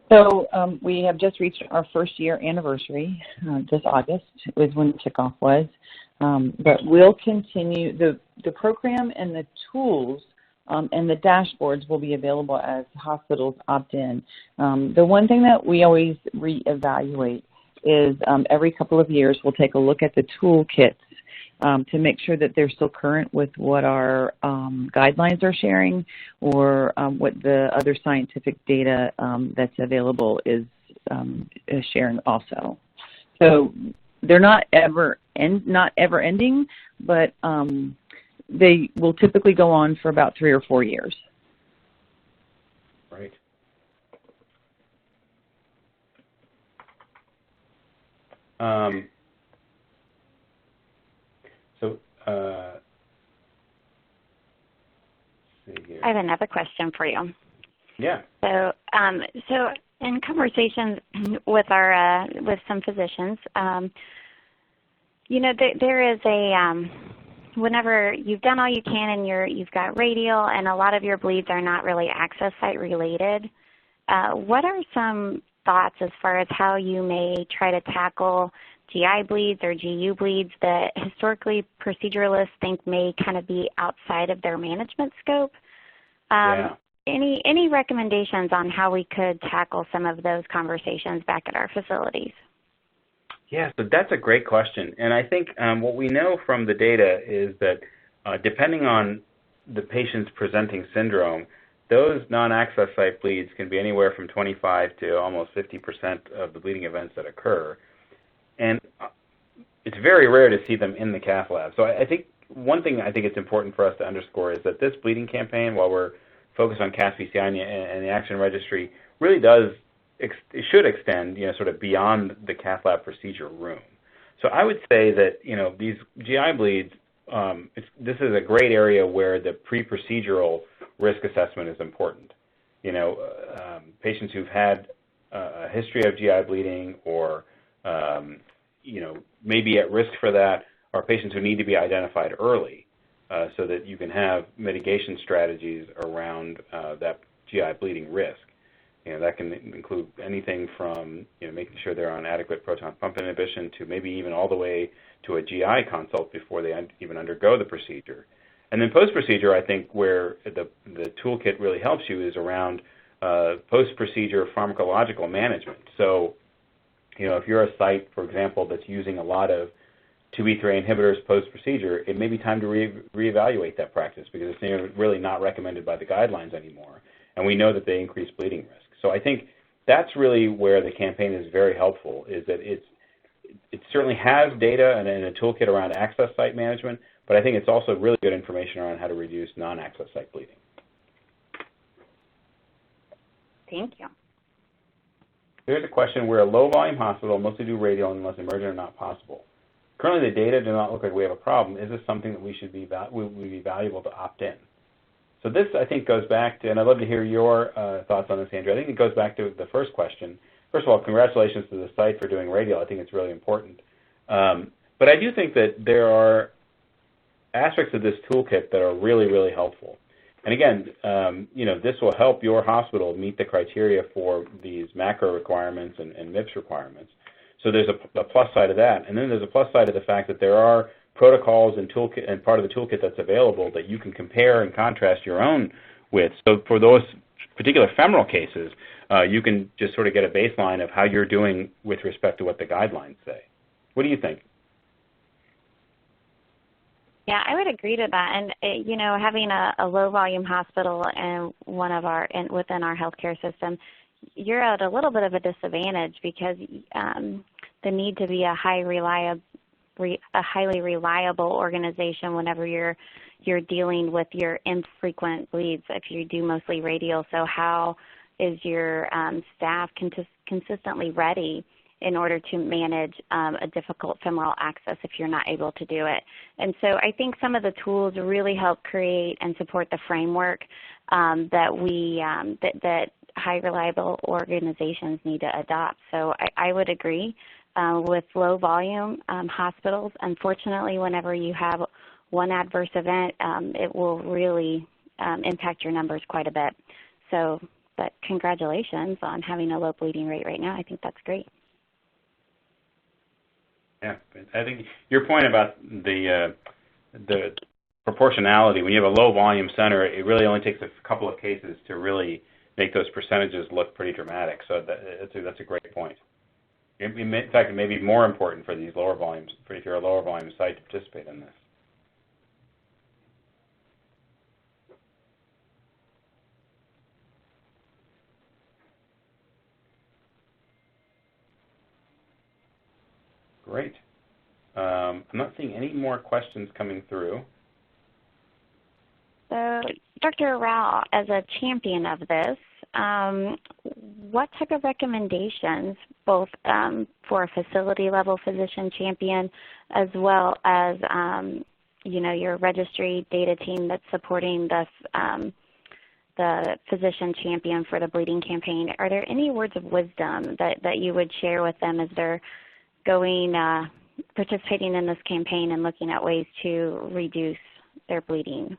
So we have just reached our first year anniversary. This August was when the kickoff was. But we'll continue. The program and the tools and the dashboards will be available as hospitals opt in. The one thing that we always reevaluate is every couple of years we'll take a look at the toolkits to make sure that they're still current with what our guidelines are sharing or what the other scientific data that's available is sharing also. So they're not ever ending, but they will typically go on for about 3 or 4 years. Right. Let's see here. I have another question for you. Yeah. So in conversations with our with some physicians, there is whenever you've done all you can and you've got radial and a lot of your bleeds are not really access site related, what are some thoughts as far as how you may try to tackle GI bleeds or GU bleeds that historically proceduralists think may kind of be outside of their management scope? Any recommendations on how we could tackle some of those conversations back at our facilities? Yeah, so that's a great question. And I think what we know from the data is that depending on the patient's presenting syndrome, those non-access site bleeds can be anywhere from 25 to almost 50% of the bleeding events that occur. And it's very rare to see them in the cath lab. So I think one thing I think it's important for us to underscore is that this bleeding campaign, while we're focused on CAS PCI and the Action Registry, really does, it should extend, sort of beyond the cath lab procedure room. So I would say that, these GI bleeds, this is a great area where the pre-procedural risk assessment is important. Patients who've had a history of GI bleeding or may be at risk for that are patients who need to be identified early so that you can have mitigation strategies around that GI bleeding risk. That can include anything from making sure they're on adequate proton pump inhibition to maybe even all the way to a GI consult before they even undergo the procedure. And then post-procedure, I think where the toolkit really helps you is around post-procedure pharmacological management. So, if you're a site, for example, that's using a lot of 2B3 inhibitors post-procedure, it may be time to reevaluate that practice because it's really not recommended by the guidelines anymore. And we know that they increase bleeding risk. So I think that's really where the campaign is very helpful, is that it certainly has data and a toolkit around access site management, but I think it's also really good information around how to reduce non-access site bleeding. Thank you. Here's a question. We're a low-volume hospital, mostly do radial unless emergent or not possible. Currently, the data do not look like we have a problem. Is this something that would be valuable to opt in? So this, I think, goes back to, and I'd love to hear your thoughts on this, Andrew. I think it goes back to the first question. First of all, congratulations to the site for doing radial. I think it's really important. But I do think that there are aspects of this toolkit that are really, really helpful. And again, this will help your hospital meet the criteria for these macro requirements and MIPS requirements. So there's a plus side of that. And then there's a plus side of the fact that there are protocols and toolkit and part of the toolkit that's available that you can compare and contrast your own with. So for those particular femoral cases, you can just sort of get a baseline of how you're doing with respect to what the guidelines say. What do you think? Yeah, I would agree to that. And having a low-volume hospital and within our healthcare system, you're at a little bit of a disadvantage because the need to be a highly reliable organization whenever you're dealing with your infrequent bleeds. If you do mostly radial, so how is your staff consistently ready in order to manage a difficult femoral access if you're not able to do it? And so I think some of the tools really help create and support the framework that high reliable organizations need to adopt. So I would agree with low volume hospitals. Unfortunately, whenever you have one adverse event, it will really impact your numbers quite a bit. So, but congratulations on having a low bleeding rate right now. I think that's great. Yeah, I think your point about the proportionality, when you have a low volume center, it really only takes a couple of cases to really make those percentages look pretty dramatic. So that's a great point. In fact, it may be more important for these lower volumes, if you're a lower volume site, to participate in this. Great. I'm not seeing any more questions coming through. So, Dr. Rao, as a champion of this, what type of recommendations, both for a facility-level physician champion as well as, your registry data team that's supporting the physician champion for the bleeding campaign, are there any words of wisdom that you would share with them as they're going participating in this campaign and looking at ways to reduce their bleeding?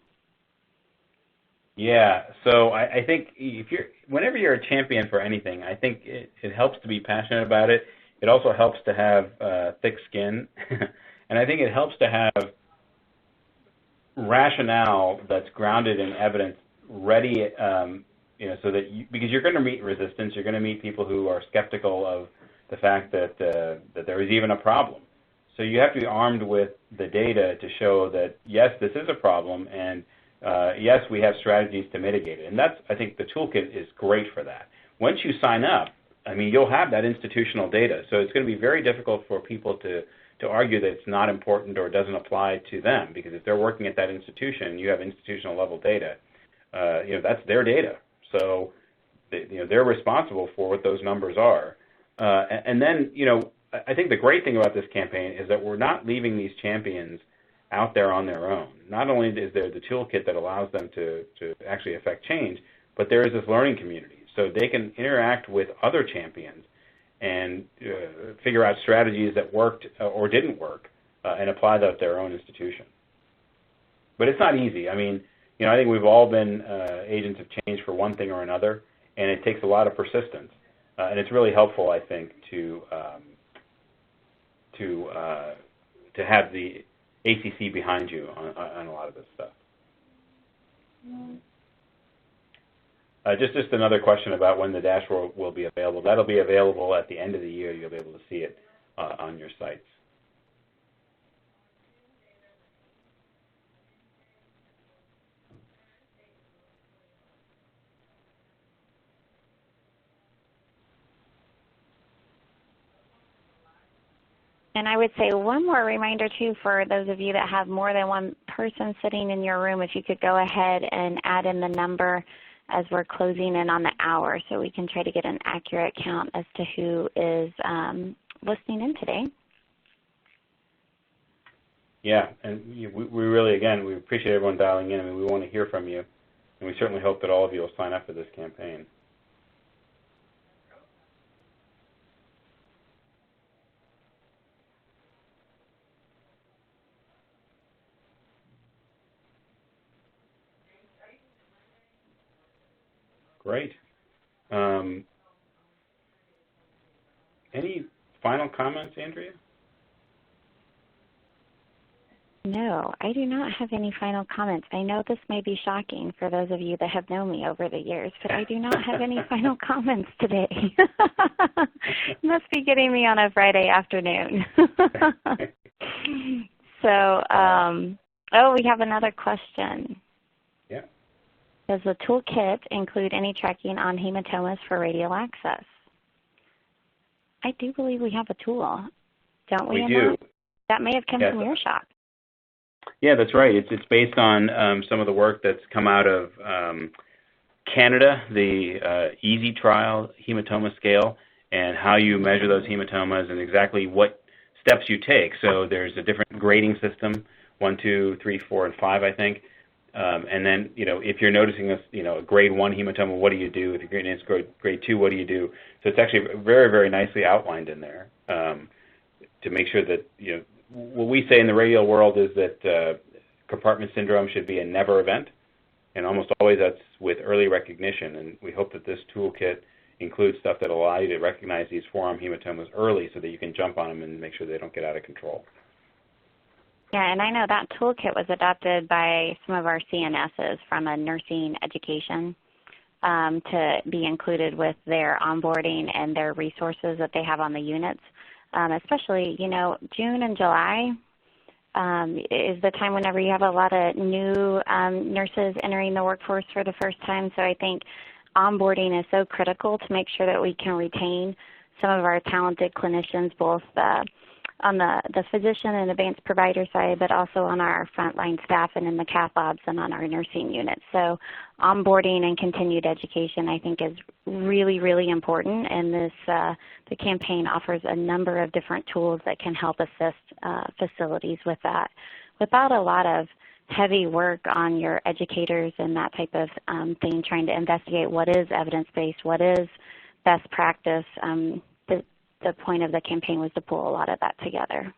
Yeah, so I think whenever you're a champion for anything, I think it helps to be passionate about it. It also helps to have thick skin, and I think it helps to have rationale that's grounded in evidence, ready, so that because you're going to meet resistance, you're going to meet people who are skeptical of the fact that there is even a problem. So you have to be armed with the data to show that yes, this is a problem, and yes, we have strategies to mitigate it. And that's, I think, the toolkit is great for that. Once you sign up, I mean, you'll have that institutional data. So it's going to be very difficult for people to argue that it's not important or doesn't apply to them, because if they're working at that institution, you have institutional level data. That's their data. So they're responsible for what those numbers are. And then, I think the great thing about this campaign is that we're not leaving these champions out there on their own. Not only is there the toolkit that allows them to actually affect change, but there is this learning community. So they can interact with other champions and figure out strategies that worked or didn't work and apply that at their own institution. But it's not easy. I mean, I think we've all been agents of change for one thing or another, and it takes a lot of persistence. And it's really helpful, I think, to have the ACC behind you on a lot of this stuff. Just another question about when the dashboard will be available. That'll be available at the end of the year. You'll be able to see it on your sites. And I would say one more reminder, too, for those of you that have more than one person sitting in your room, if you could go ahead and add in the number as we're closing in on the hour so we can try to get an accurate count as to who is listening in today. Yeah, and we really, again, we appreciate everyone dialing in. I mean, we want to hear from you, and we certainly hope that all of you will sign up for this campaign. Great. Any final comments, Andrea? No, I do not have any final comments. I know this may be shocking for those of you that have known me over the years, but I do not have any final comments today. Must be getting me on a Friday afternoon. So, we have another question. Yeah. Does the toolkit include any tracking on hematomas for radial access? I do believe we have a tool, don't we? We do. That may have come from your shop. Yeah, that's right. It's based on some of the work that's come out of Canada, the EASY trial hematoma scale, and how you measure those hematomas and exactly what steps you take. So there's a different grading system, 1, 2, 3, 4, and 5, I think. And then, if you're noticing a grade 1 hematoma, what do you do? If you're grade 2, what do you do? So it's actually very, very nicely outlined in there to make sure that, what we say in the radial world is that compartment syndrome should be a never event, and almost always that's with early recognition. And we hope that this toolkit includes stuff that allow you to recognize these forearm hematomas early so that you can jump on them and make sure they don't get out of control. Yeah, and I know that toolkit was adopted by some of our CNSs from a nursing education to be included with their onboarding and their resources that they have on the units. Especially, June and July is the time whenever you have a lot of new nurses entering the workforce for the first time. So I think onboarding is so critical to make sure that we can retain some of our talented clinicians, both on the physician and advanced provider side, but also on our frontline staff and in the cath labs and on our nursing units. So onboarding and continued education, I think, is really, really important, and the campaign offers a number of different tools that can help assist facilities with that without a lot of heavy work on your educators and that type of thing, trying to investigate what is evidence-based, what is best practice. The point of the campaign was to pull a lot of that together.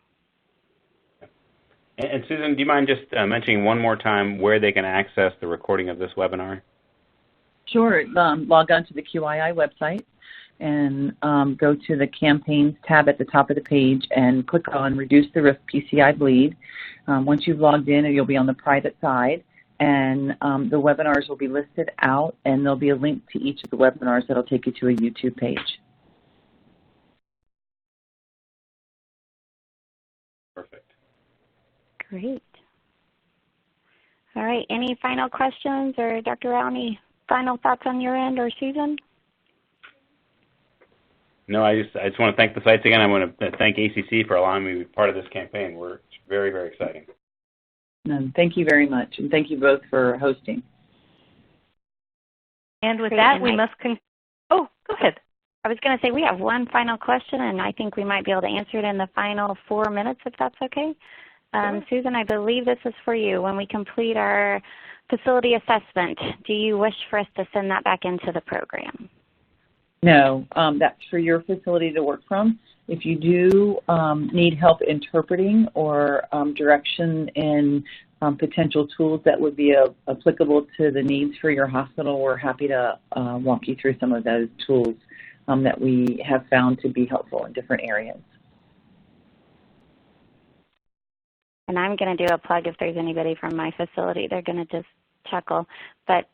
And Susan, do you mind just mentioning one more time where they can access the recording of this webinar? Sure. Log on to the QII website and go to the Campaigns tab at the top of the page and click on Reduce the Risk PCI Bleed. Once you've logged in, you'll be on the private side, and the webinars will be listed out, and there'll be a link to each of the webinars that'll take you to a YouTube page. Perfect. Great. All right, any final questions, or Dr. Rao, any final thoughts on your end, or Susan? No, I just want to thank the sites again. I want to thank ACC for allowing me to be part of this campaign. It's very, very exciting. Thank you very much, and thank you both for hosting. And with that, we must oh, go ahead. I was going to say we have one final question, and I think we might be able to answer it in the final 4 minutes, if that's okay. Sure. Susan, I believe this is for you. When we complete our facility assessment, do you wish for us to send that back into the program? No, that's for your facility to work from. If you do need help interpreting or direction in potential tools that would be applicable to the needs for your hospital, we're happy to walk you through some of those tools that we have found to be helpful in different areas. And I'm going to do a plug if there's anybody from my facility. They're going to just chuckle. But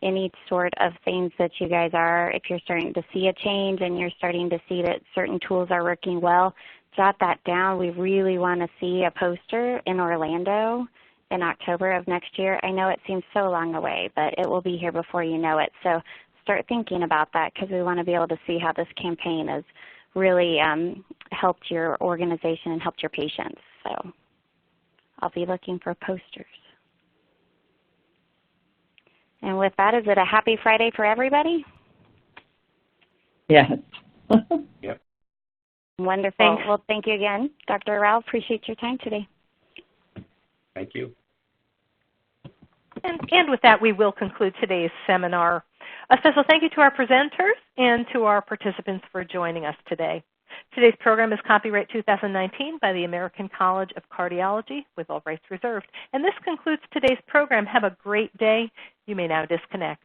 any sort of things that you guys are, if you're starting to see a change and you're starting to see that certain tools are working well, jot that down. We really want to see a poster in Orlando in October of next year. I know it seems so long away, but it will be here before you know it. So start thinking about that, because we want to be able to see how this campaign has really helped your organization and helped your patients. So I'll be looking for posters. And with that, is it a happy Friday for everybody? Yes. Yep. Wonderful. Thanks. Well, thank you again, Dr. Rao. Appreciate your time today. Thank you. And with that, we will conclude today's seminar. A special thank you to our presenters and to our participants for joining us today. Today's program is copyright 2019 by the American College of Cardiology with all rights reserved. And this concludes today's program. Have a great day. You may now disconnect.